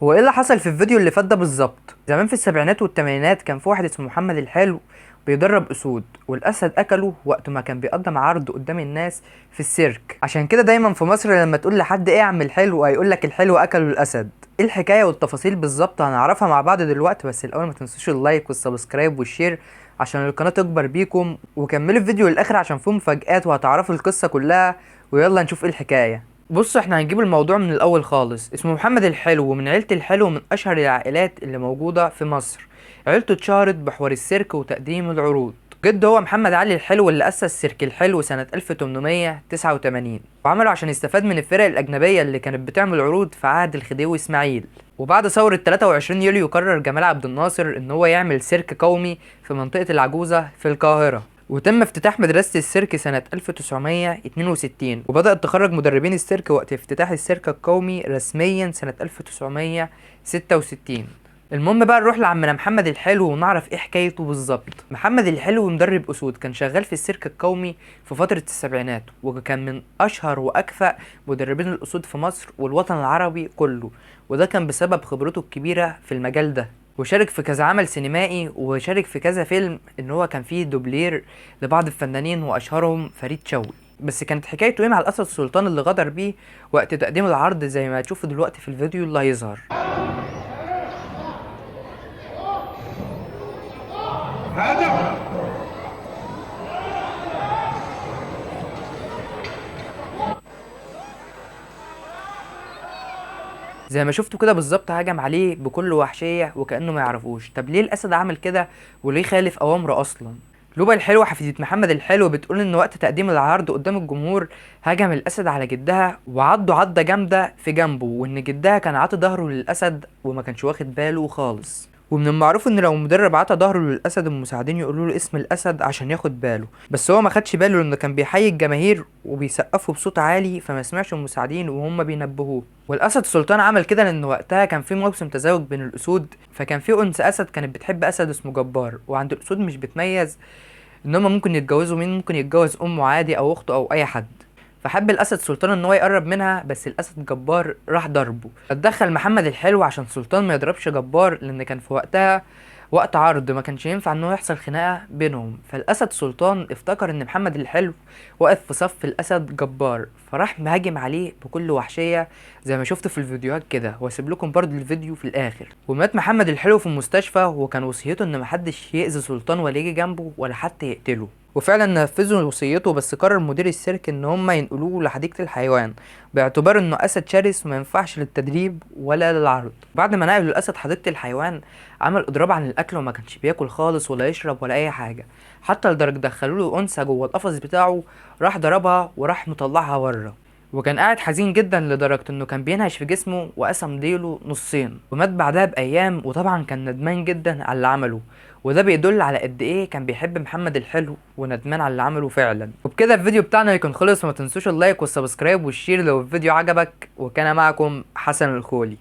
هو ايه اللي حصل في الفيديو اللي فات ده بالظبط؟ زمان في السبعينات والثمانينات كان في واحد اسمه محمد الحلو بيدرب اسود، والاسد اكله وقت ما كان بيقدم عرض قدام الناس في السيرك. عشان كده دايما في مصر لما تقول لحد ايه يا عم الحلو هيقول لك الحلو اكله الاسد. ايه الحكايه والتفاصيل بالظبط هنعرفها مع بعض دلوقتي، بس الاول ما تنسوش اللايك والسبسكرايب والشير عشان القناه تكبر بيكم، وكملوا الفيديو للاخر عشان فيه مفاجآت وهتعرفوا القصه كلها. ويلا نشوف ايه الحكايه. بصوا احنا هنجيب الموضوع من الاول خالص. اسمه محمد الحلو ومن عيلة الحلو، من اشهر العائلات اللي موجودة في مصر. عيلته اتشهرت بحوار السيرك وتقديم العروض. جده هو محمد علي الحلو اللي اسس سيرك الحلو سنة 1889، وعمله عشان يستفاد من الفرق الاجنبية اللي كانت بتعمل عروض في عهد الخديوي اسماعيل. وبعد ثورة 23 يوليو قرر جمال عبد الناصر ان هو يعمل سيرك قومي في منطقة العجوزة في القاهرة، وتم افتتاح مدرسة السيرك سنة 1962، وبدأت تخرج مدربين السيرك وقت افتتاح السيرك القومي رسميا سنة 1966. المهم بقى نروح لعمنا محمد الحلو ونعرف ايه حكايته بالظبط. محمد الحلو مدرب اسود، كان شغال في السيرك القومي في فترة السبعينات، وكان من اشهر واكفأ مدربين الاسود في مصر والوطن العربي كله، وده كان بسبب خبرته الكبيرة في المجال ده. وشارك في كذا عمل سينمائي، وشارك في كذا فيلم ان هو كان فيه دوبلير لبعض الفنانين واشهرهم فريد شوقي. بس كانت حكايته ايه مع الاسد السلطان اللي غدر بيه وقت تقديم العرض زي ما هتشوفوا دلوقتي في الفيديو اللي هيظهر. زي ما شفتوا كده بالظبط هجم عليه بكل وحشية وكأنه ما يعرفوش. طب ليه الأسد عمل كده وليه خالف أوامره أصلا؟ لوبا الحلوة حفيدة محمد الحلو بتقول إن وقت تقديم العرض قدام الجمهور هجم الأسد على جدها وعضه عضة جامدة في جنبه، وإن جدها كان عاطي ظهره للأسد وما كانش واخد باله خالص. ومن المعروف ان لو مدرب عطى ظهره للاسد المساعدين يقولوا له اسم الاسد عشان ياخد باله، بس هو ما خدش باله لانه كان بيحيي الجماهير وبيسقفوا بصوت عالي فما سمعش المساعدين وهم بينبهوه. والاسد سلطان عمل كده لان وقتها كان في موسم تزاوج بين الاسود، فكان في انثى اسد كانت بتحب اسد اسمه جبار، وعند الاسود مش بتميز ان هم ممكن يتجوزوا مين، ممكن يتجوز امه عادي او اخته او اي حد. فحب الاسد سلطان ان هو يقرب منها، بس الاسد جبار راح ضربه. اتدخل محمد الحلو عشان سلطان ما يضربش جبار، لان كان في وقتها وقت عرض ما كانش ينفع ان هو يحصل خناقه بينهم. فالاسد سلطان افتكر ان محمد الحلو واقف في صف الاسد جبار، فراح مهاجم عليه بكل وحشيه زي ما شفت في الفيديوهات كده، واسيب لكم برضو الفيديو في الاخر. ومات محمد الحلو في المستشفى، وكان وصيته ان محدش يأذي سلطان ولا يجي جنبه ولا حتى يقتله. وفعلا نفذوا وصيته، بس قرر مدير السيرك ان هم ينقلوه لحديقة الحيوان باعتبار انه اسد شرس وما ينفعش للتدريب ولا للعرض. بعد ما نقلوا الاسد حديقة الحيوان عمل اضراب عن الاكل وما كانش بياكل خالص ولا يشرب ولا اي حاجة، حتى لدرجة دخلوا له انثى جوه القفص بتاعه راح ضربها وراح مطلعها بره. وكان قاعد حزين جدا لدرجة انه كان بينهش في جسمه وقسم ديله نصين، ومات بعدها بايام، وطبعا كان ندمان جدا على اللي عمله. وده بيدل على قد ايه كان بيحب محمد الحلو وندمان على اللي عمله فعلا. وبكده الفيديو بتاعنا يكون خلص، وما تنسوش اللايك والسبسكرايب والشير لو الفيديو عجبك. وكان معكم حسن الخولي.